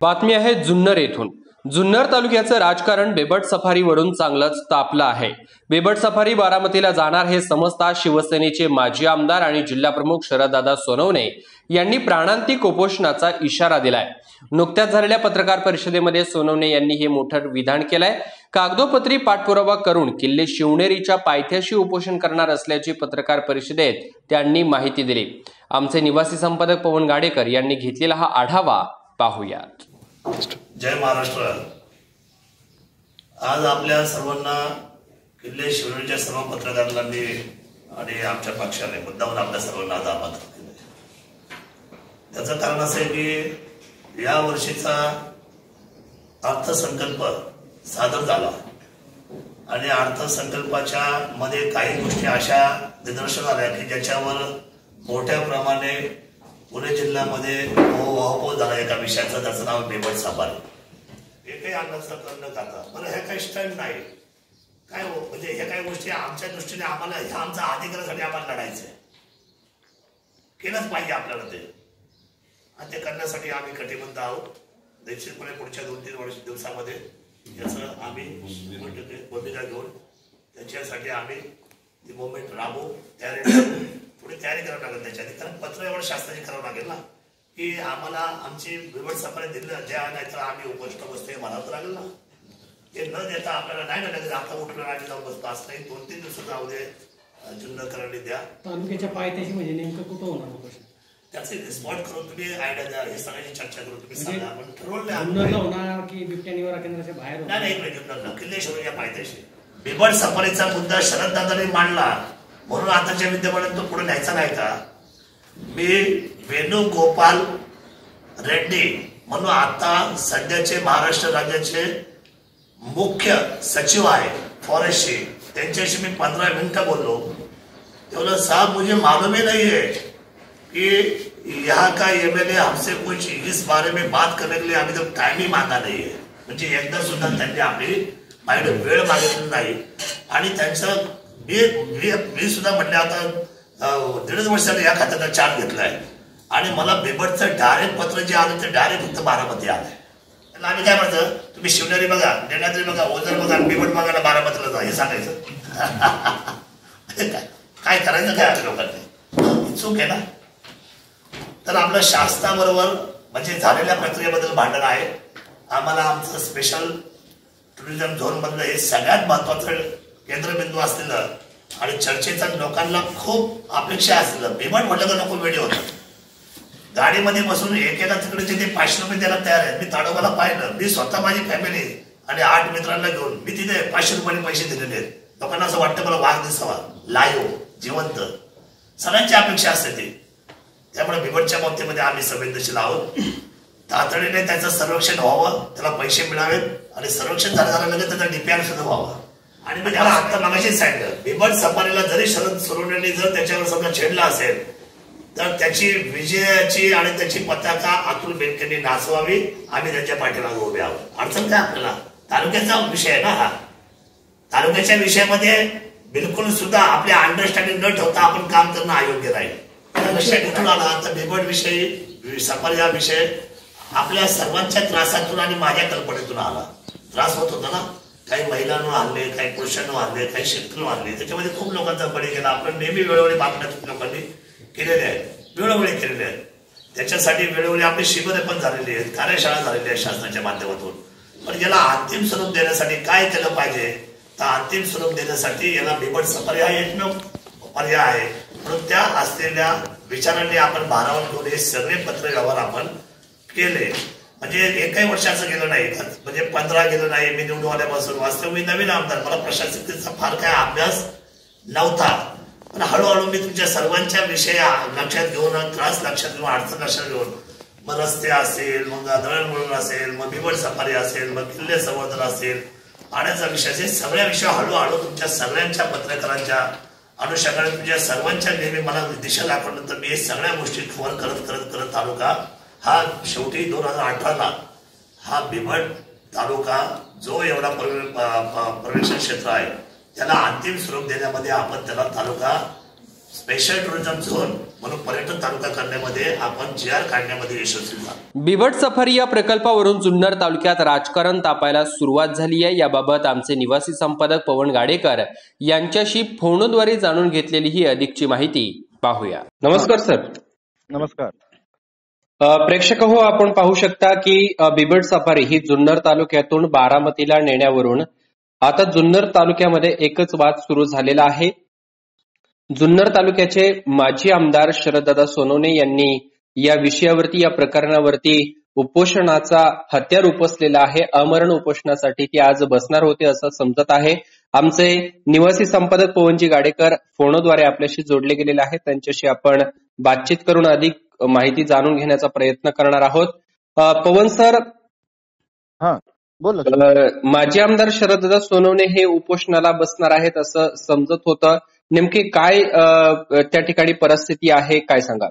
बातमी आहे जुन्नर येथून। जुन्नर तालुक्याचं राजकारण बेबट सफारीवरून चांगलंच तापलं आहे। बेबट सफारी बारामतीला जाणार हे समजता शिवसेनेचे माजी आमदार आणि जिल्हाप्रमुख शरददादा सोनवणे यांनी प्राणांतिक उपोषणाचा इशारा दिलाय। नुकत्याच झालेल्या पत्रकार परिषदेमध्ये सोनवणे यांनी हे मोठं विधान केलंय। कागदोपत्री पाठपुरावा करून किल्ले शिवनेरीच्या पायथ्याशी उपोषण करणार असल्याची पत्रकार परिषदेत त्यांनी माहिती दिली। आमचे निवासी संपादक पवन गाडेकर यांनी घेतलेला हा आढावा पाहूयात। जय महाराष्ट्र। आज आपल्या सर्वांना किल्ले शिवनेरीच्या सर्व पत्रकारांनी आणि आमच्या पक्षाने मुद्दामून आपल्या सर्वांना आज आमंत्रित केले। त्याचं कारण असं आहे की या वर्षीचा अर्थसंकल्प सादर झाला आणि अर्थसंकल्पाच्या मध्ये काही गोष्टी अशा निदर्शनास आल्या की ज्याच्यावर मोठ्या प्रमाणे पुणे जिल्ह्यामध्ये वाहपोह झाला एका विषयाचा, त्याचं नाव बेबट सफारी। एकही अन्नाचा कर न खाता बरं हे काही स्टंट नाही काय हो, म्हणजे हे काही गोष्टी आमच्या दृष्टीने आम्हाला ह्या आमच्या अधिकारासाठी आम्हाला लढायचं केलंच पाहिजे आपल्याला ते, आणि ते करण्यासाठी आम्ही कटिबद्ध आहोत। निश्चितपणे पुढच्या 2-3 दिवसामध्ये याचं आम्ही भूमिका घेऊन त्याच्यासाठी आम्ही ती मुवमेंट राबवू, थोडी तयारी करावी लागेल त्याच्यासाठी, कारण पत्र एवढं शासनाची करावं लागेल ना की आम्हाला आमची बेबट सफारी दिलं द्या, नाही तर आम्ही उपोषण बसतो हे म्हणावं लागेल ना। हे न देता आपल्याला नाही लागेल आता उठलं आणि जाऊन बसतो असं नाही। 2-3 दिवस जाऊ दे, जुन्नरकरांनी द्या। तालुक्याच्या पायथ्याशी म्हणजे नेमकं कुठं होणार उपोषण त्याचे स्पॉट करून तुम्ही आयडिया द्या, हे सगळ्याची चर्चा करून तुम्ही सांगा। आपण ठरवलं होणार की बिबट्या निवारा केंद्राच्या बाहेर नाही जुन्नरला किल्ले शिवनेरीच्या पायथ्याशी बेबट सफारीचा मुद्दा शरददादांनी मांडला म्हणून आताच्या विद्यमानात तो पुढे न्यायचा नाही का? मी वेणुगोपाल रेड्डी म्हणून आता सध्याचे महाराष्ट्र राज्याचे मुख्य सचिव आहे फॉरेस्टचे, त्यांच्याशी मी 15 मिनिटं बोललो। तेवढं साहब मुझे मालूम ही नहीं है कि यहाँ का MLA हमसे कुछ इस बारे में बात करने के लिए अभी तक टाइम ही मांगा नहीं है। म्हणजे एकदा सुद्धा त्यांनी आपली माझ्याकडे वेळ मागितली नाही। आणि त्यांचं मी सुद्धा म्हटलं आता 1.5 वर्षाने या खात्याचा चार्ज घेतलाय आणि मला बेबटचं डायरेक्ट पत्र जे आलं ते डायरेक्ट फक्त बारामती आलंय। त्याला आम्ही काय म्हणतो, तुम्ही शिवनेरी बघा, लेण्याद्री बघा, ओझर बघा, बेबट बघायला बारामतीला जा हे सांगायचं काय करायचं काय आपल्या लोकांनी? चूक आहे ना। तर आपलं शासनाबरोबर म्हणजे झालेल्या प्रक्रियेबद्दल भांडण आहे। आम्हाला आमचं स्पेशल टुरिझम झोन मधलं हे सगळ्यात महत्वाचं केंद्रबिंदू असलेलं आणि चर्चेचा लोकांना खूप अपेक्षा असलेलं बेबट म्हटलं तर नको वेळी होतं। गाडीमध्ये बसून एकेका तिकडे ते 500 रुपये द्यायला तयार आहे। मी ताडोबाला पाहिलं, मी स्वतः माझी फॅमिली आणि 8 मित्रांना घेऊन मी तिथे 500 रुपयांनी पैसे दिलेले आहेत। लोकांना असं वाटतं मला वाघ दिसावा, लाईव्ह जिवंत, सगळ्यांची अपेक्षा असते ती। त्यामुळे बेबटच्या बाबतीमध्ये आम्ही संवेदनशील आहोत। तातडीने त्याचं सर्वेक्षण व्हावं, त्याला पैसे मिळावेत आणि सर्वेक्षण झाल्यानंतर त्याचा DPR सुद्धा व्हावा। आणि मग त्याला आता मागाशीच सांगितलं, बेबट सफारीला जरी शरद सोनवणेंनी जर त्याच्यावर समजा छेडला असेल तर त्याची विजयाची आणि त्याची पताका अतुल बेनकेंनी नाचवावी, आम्ही त्यांच्या पाठीमागे उभे आहोत। अडचण काय आपल्याला? तालुक्याचा विषय आहे ना हा। तालुक्याच्या विषयामध्ये बिलकुल सुद्धा आपल्या अंडरस्टँडिंग न ठेवता आपण काम करणं अयोग्य राहील। लक्षात घेऊन आला आता बेबट विषयी सफारी हा विषय आपल्या सर्वांच्या त्रासातून आणि माझ्या कल्पनेतून आला। त्रास होत होता ना, काही महिलांना हल्ले, काही पुरुषांना हल्ले, काही शेतकऱ्यांना हल्ले, त्याच्यामध्ये खूप लोकांचा बळी गेला। आपण नेहमी वेळोवेळी बातम्या लोकांनी केलेल्या आहेत, वेळोवेळी केलेल्या आहेत। त्याच्यासाठी वेळोवेळी आपली शिबिरे पण झालेली आहेत, कार्यशाळा झालेल्या आहेत शासनाच्या माध्यमातून। पण याला अंतिम स्वरूप देण्यासाठी काय केलं पाहिजे, तर अंतिम स्वरूप देण्यासाठी याला बेबट सफारी हा एकमेव पर्याय आहे। म्हणून त्या असलेल्या विचारांनी आपण भारावर घेऊन हे सगळे पत्र व्यवहार आपण केले। म्हणजे एकही वर्षाचं गेलं नाही, म्हणजे 15 गेलं नाही। मी निवडून आल्यापासून वास्तव मी नवीन आमदार, मला प्रशासकीचा फार काय अभ्यास नव्हता, पण हळूहळू मी तुमच्या सर्वांच्या विषय लक्षात घेऊन, त्रास लक्षात घेऊन, अडचण लक्षात घेऊन, मग रस्ते असेल, मग दळणवळण असेल, मग बेबट सफारी असेल, मग किल्ले संवर्धन असेल, पाण्याचा विषय असेल, सगळ्या विषय हळूहळू तुमच्या सगळ्यांच्या पत्रकारांच्या अनुषंगाने तुमच्या सर्वांच्या नेहमी मला दिशा दाखवल्यानंतर मी सगळ्या गोष्टी कव्हर करत करत करत तालुका हा शेवटी 2018ला हा बेबट तालुका जो एवढा पर्यवेक्षण क्षेत्र आहे त्याला अंतिम स्वरूप देण्यामध्ये आपण त्याला तालुका स्पेशल टुरिझम झोन म्हणून पर्यटन तालुका करण्यामध्ये आपण जी आर काढण्यामध्ये यशस्वी झालो. बिबट सफारी या प्रकल्पावरून जुन्नर तालुक्यात राजकारण तापायला सुरुवात झाली आहे. याबाबत आमचे निवासी संपादक पवन गाडेकर यांच्याशी फोनद्वारे जाणून घेतलेली ही अधिकची माहिती पाहूया. नमस्कार सर. नमस्कार. प्रेक्षक हो, आपण पाहू शकता की बिबट सफारी ही जुन्नर तालुक्यातून बारामतीला नेण्यावरून आता जुन्नर तालुक्यामध्ये एकच वाद सुरू झालेला आहे. जुन्नर तालुक्याचे माजी आमदार शरददादा सोनवणे यांनी या विषयावरती, या प्रकरणावरती उपोषणाचा हत्यार उपसलेला आहे. अमरण उपोषणासाठी ते आज बसणार होते असं समजत आहे. आमचे निवासी संपादक पवनजी गाडेकर फोनद्वारे आपल्याशी जोडले गेलेले आहेत. त्यांच्याशी आपण बातचीत करून अधिक माहिती जाणून घेण्याचा प्रयत्न करणार आहोत. पवन सर, बोल. माजी आमदार शरददादा सोनवणे हे उपोषणाला बसणार आहेत असं समजत होतं. नेमकी काय त्या ठिकाणी परिस्थिती आहे, काय सांगाल?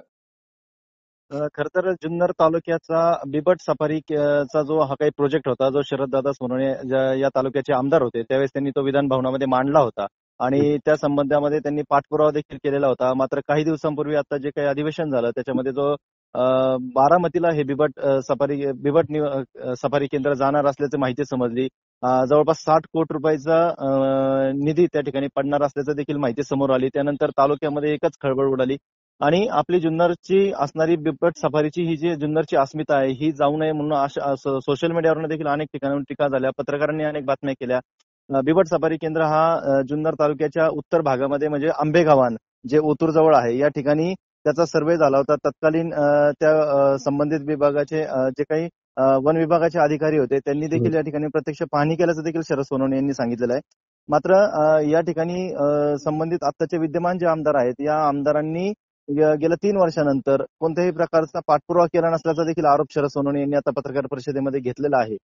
खर तर जुन्नर तालुक्याचा बिबट सफारीचा जो हा काही प्रोजेक्ट होता, जो शरददादा सोनवणे या तालुक्याचे आमदार होते त्यावेळेस त्यांनी तो विधान भवनामध्ये मांडला होता आणि त्या संबंधामध्ये त्यांनी पाठपुरावा देखील केलेला होता. मात्र काही दिवसांपूर्वी आता जे काही अधिवेशन झालं त्याच्यामध्ये जो बारामतीला हे बिबट सफारी केंद्र जाणार असल्याची माहिती समजली. जवळपास 60 कोटी रुपयाचा निधी त्या ठिकाणी पडणार असल्याचं देखील माहिती समोर आली. त्यानंतर तालुक्यामध्ये एकच खळबळ उडाली आणि आपली जुन्नरची असणारी बिबट सफारीची ही जी जुन्नरची अस्मिता आहे ही जाऊ नये म्हणून सोशल मीडियावरून देखील अनेक ठिकाणाहून टीका झाल्या, पत्रकारांनी अनेक बातम्या केल्या. बिबट सफारी केंद्र हा जुन्नर तालुक्याच्या उत्तर भागामध्ये म्हणजे आंबेगावान जे ओतूर जवळ आहे या ठिकाणी त्याचा सर्व्हे झाला होता. तत्कालीन त्या संबंधित विभागाचे जे काही वन विभागाचे अधिकारी होते त्यांनी देखील या ठिकाणी प्रत्यक्ष पाहणी केल्याचं देखील शरद सोनवणे यांनी सांगितलेलं आहे. मात्र या ठिकाणी संबंधित आत्ताचे विद्यमान जे आमदार आहेत या आमदारांनी गेल्या 3 वर्षानंतर कोणत्याही प्रकारचा पाठपुरावा केला नसल्याचा देखील आरोप शरद सोनवणे यांनी आता पत्रकार परिषदेमध्ये घेतलेला आहे.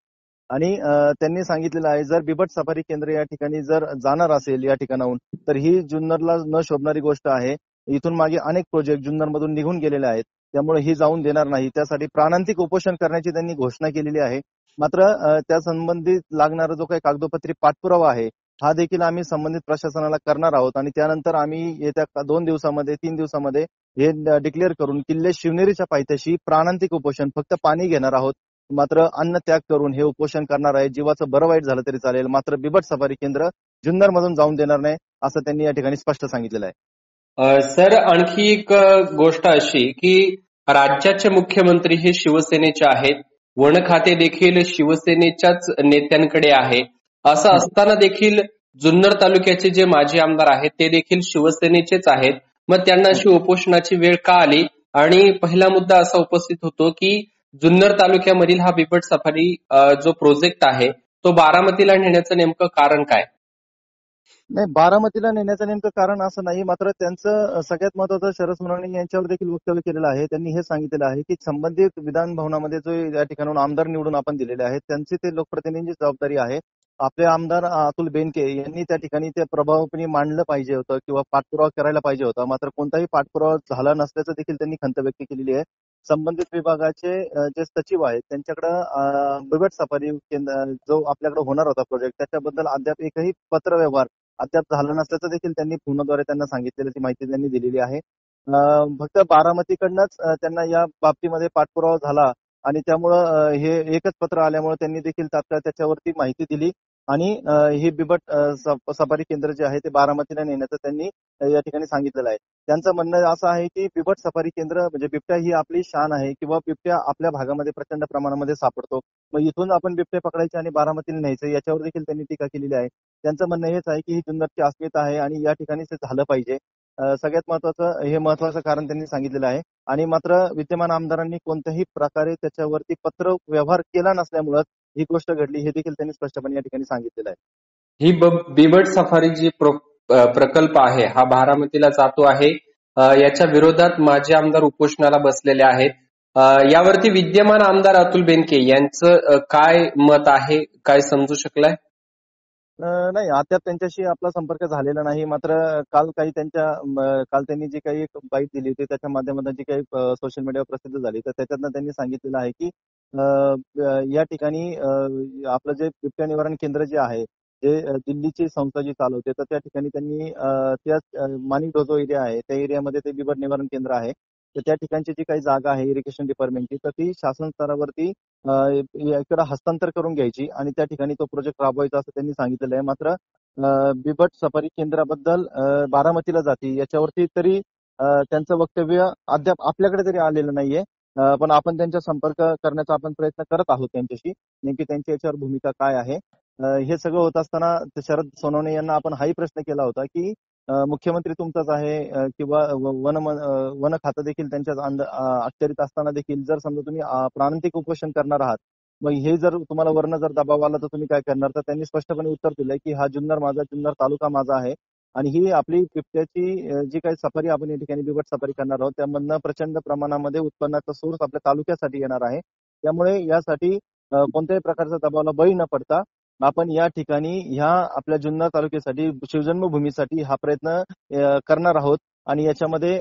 आणि त्यांनी सांगितलेलं आहे जर बिबट सफारी केंद्र या ठिकाणी जर जाणार असेल या ठिकाणाहून तर ही जुन्नरला न शोभणारी गोष्ट आहे. इथून मागे अनेक प्रोजेक्ट जुन्नरमधून निघून गेलेले आहेत, त्यामुळे ही जाऊन देणार नाही. त्यासाठी प्राणांतिक उपोषण करण्याची त्यांनी घोषणा केलेली आहे. मात्र त्या संबंधित लागणारा जो काही कागदोपत्री पाठपुरावा आहे हा देखील आम्ही संबंधित प्रशासनाला करणार आहोत आणि त्यानंतर आम्ही येत्या 2 दिवसामध्ये 3 दिवसामध्ये हे डिक्लेअर करून किल्ले शिवनेरीच्या पायथ्याशी प्राणांतिक उपोषण, फक्त पाणी घेणार आहोत, मात्र अन्न त्याग करून हे उपोषण करणार आहे. जीवाचं बरं वाईट झालं तरी चालेल, मात्र बिबट सफारी केंद्र जुन्नर मधून जाऊन देणार नाही असं त्यांनी या ठिकाणी स्पष्ट सांगितलेलं आहे. सर, आणखी एक गोष्ट अशी की राज्याचे मुख्यमंत्री हे शिवसेनेचे आहेत, वन खाते देखील शिवसेनेच्याच नेत्यांकडे आहे. असं असताना देखील जुन्नर तालुक्याचे जे माजी आमदार आहेत ते देखील शिवसेनेचेच आहेत. मग त्यांना अशी उपोषणाची वेळ का आली? आणि पहिला मुद्दा असा उपस्थित होतो की जुन्नर तालुक्यामधील हा बिबट सफारी जो प्रोजेक्ट आहे तो बारामतीला नेण्याचं नेमकं कारण काय? नाही, बारामतीला नेण्याचं नेमकं कारण असं नाही, मात्र त्यांचं सगळ्यात महत्वाचं शरद सोनवणे यांच्यावर देखील वक्तव्य केलेलं आहे. त्यांनी हे सांगितलेलं आहे की संबंधित विधान भवनामध्ये जो या ठिकाणाहून आमदार निवडून आपण दिलेले आहेत त्यांची ते लोकप्रतिनिधींची जबाबदारी आहे. आपले आमदार अतुल बेनके यांनी त्या ठिकाणी ते प्रभावीपणे मांडलं पाहिजे होतं किंवा पाठपुरावा करायला पाहिजे होता, मात्र कोणताही पाठपुरावा झाला नसल्याचं देखील त्यांनी खंत व्यक्त केलेली आहे. संबंधित विभागाचे जे सचिव आहेत त्यांच्याकडे बिबट सफारी केंद्र जो आपल्याकडे होणार होता प्रोजेक्ट त्याच्याबद्दल अद्याप एकही पत्रव्यवहार अद्याप झाला नसल्याचं देखील त्यांनी फोनद्वारे त्यांना सांगितलेली माहिती त्यांनी दिलेली आहे. फक्त बारामतीकडनंच त्यांना या बाबतीमध्ये पाठपुरावा झाला आणि त्यामुळं हे एकच पत्र आल्यामुळे त्यांनी देखील तात्काळ त्याच्यावरती माहिती दिली आणि हे बिबट सफारी केंद्र जे आहे ते बारामतीला नेण्याचं त्यांनी या ठिकाणी सांगितलेलं आहे. त्यांचं म्हणणं असं आहे की बिबट सफारी केंद्र म्हणजे बिबट्या ही आपली शान आहे किंवा बिबट्या आपल्या भागामध्ये प्रचंड प्रमाणामध्ये सापडतो, मग इथून आपण बिबटे पकडायचे आणि बारामतीला न्यायचं, याच्यावर देखील त्यांनी टीका केलेली आहे. त्यांचं म्हणणं हेच आहे की ही जुन्नरची अस्मिता आहे आणि या ठिकाणी ते झालं पाहिजे. सगळ्यात महत्वाचं कारण त्यांनी सांगितलेलं आहे. आणि मात्र विद्यमान आमदारांनी कोणत्याही प्रकारे त्याच्यावरती पत्र व्यवहार केला नसल्यामुळे ही गोष्ट घडली हे देखील त्यांनी स्पष्टपणे या ठिकाणी सांगितलेलं आहे. ही बिबट सफारी जी प्रकल्प आहे हा बारामतीला जातो आहे, याच्या विरोधात माजी आमदार उपोषणाला बसलेले आहेत. यावरती विद्यमान आमदार अतुल बेनके यांचं काय मत आहे, काय समजू शकलाय? नाही, अद्याप त्यांच्याशी आपला संपर्क झालेला नाही. मात्र काल त्यांनी जी काही एक बाईट दिली होती त्याच्या माध्यमातून जी काही सोशल मीडियावर प्रसिद्ध झाली तर त्याच्यातनं त्यांनी सांगितलेलं आहे की या ठिकाणी आपलं जे बिबट्या निवारण केंद्र जे आहे जे दिल्लीची संस्था जी चालवते, तर त्या ठिकाणी त्यांनी त्या माणिकडो जो एरिया आहे त्या एरियामध्ये ते बिबट निवारण केंद्र आहे. तर त्या ठिकाणची जी काही जागा आहे इरिगेशन डिपार्टमेंटची, तर ती शासन स्तरावरती इकडे हस्तांतर करून घ्यायची आणि त्या ठिकाणी तो प्रोजेक्ट राबवायचा असं त्यांनी सांगितलेलं आहे. मात्र बिबट सफारी केंद्राबद्दल बारामतीला जाती याच्यावरती तरी त्यांचं वक्तव्य अद्याप आपल्याकडे तरी आलेलं नाहीये. पण आपण त्यांचा संपर्क करण्याचा आपण प्रयत्न करत आहोत त्यांच्याशी. नेमकी त्यांची याच्यावर भूमिका काय आहे. हे सगळं होत असताना शरद सोनवणे यांना आपण हाही प्रश्न केला होता की मुख्यमंत्री तुमचाच आहे किंवा वन खातं देखील त्यांच्याच अखत्यारीत असताना देखील जर समजा तुम्ही प्रांतिक उपोषण करणार आहात, मग हे जर तुम्हाला वरनं जर दबाव आला तर तुम्ही काय करणार? तर त्यांनी स्पष्टपणे उत्तर दिलंय की हा जुन्नर माझा, जुन्नर तालुका माझा आहे आणि ही आपली बिबट्याची जी काही सफारी आपण या ठिकाणी बिबट सफारी करणार आहोत त्यामधनं प्रचंड प्रमाणामध्ये उत्पन्नाचा सोर्स आपल्या तालुक्यासाठी येणार आहे. त्यामुळे यासाठी कोणत्याही प्रकारच्या दबावाला बळी न पडता आपण या ठिकाणी ह्या आपल्या जुन्नर तालुक्यासाठी, शिवजन्मभूमीसाठी हा प्रयत्न करणार आहोत आणि याच्यामध्ये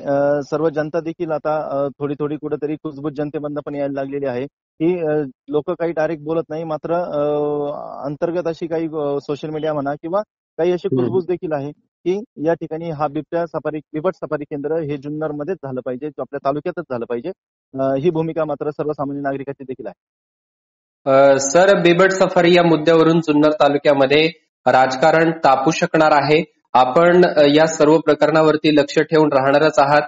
सर्व जनता देखील आता थोडी थोडी कुठेतरी कुजबूज जनतेमधनं पण यायला लागलेली आहे. ही लोक काही डायरेक्ट बोलत नाही, मात्र अंतर्गत अशी काही सोशल मीडिया म्हणा किंवा काही अशी कुजबूज देखील आहे की या ठिकाणी हा बिबट सफारी केंद्र हे जुन्नरमध्येच झालं पाहिजे, आपल्या तालुक्यातच झालं पाहिजे. ही भूमिका मात्र सर्वसामान्य नागरिकांची देखील आहे. सर, बिबट सफारी या मुद्द्यावरून जुन्नर तालुक्यामध्ये राजकारण तापू शकणार आहे. आपण या सर्व प्रकरणावरती लक्ष ठेवून राहणारच आहात.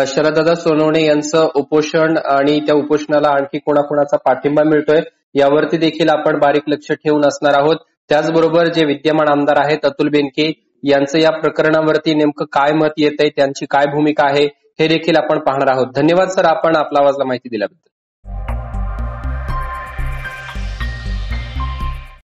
शरददादा सोनवणे यांचं उपोषण आणि त्या उपोषणाला आणखी कोणाकोणाचा पाठिंबा मिळतोय यावरती देखील आपण बारीक लक्ष ठेवून असणार आहोत. त्याचबरोबर जे विद्यमान आमदार आहेत अतुल बेनके यांचं या प्रकरणावरती नेमकं काय मत येतंय, त्यांची काय भूमिका आहे हे देखील आपण पाहणार आहोत. धन्यवाद सर, आपण आपला आवाजला माहिती दिल्याबद्दल.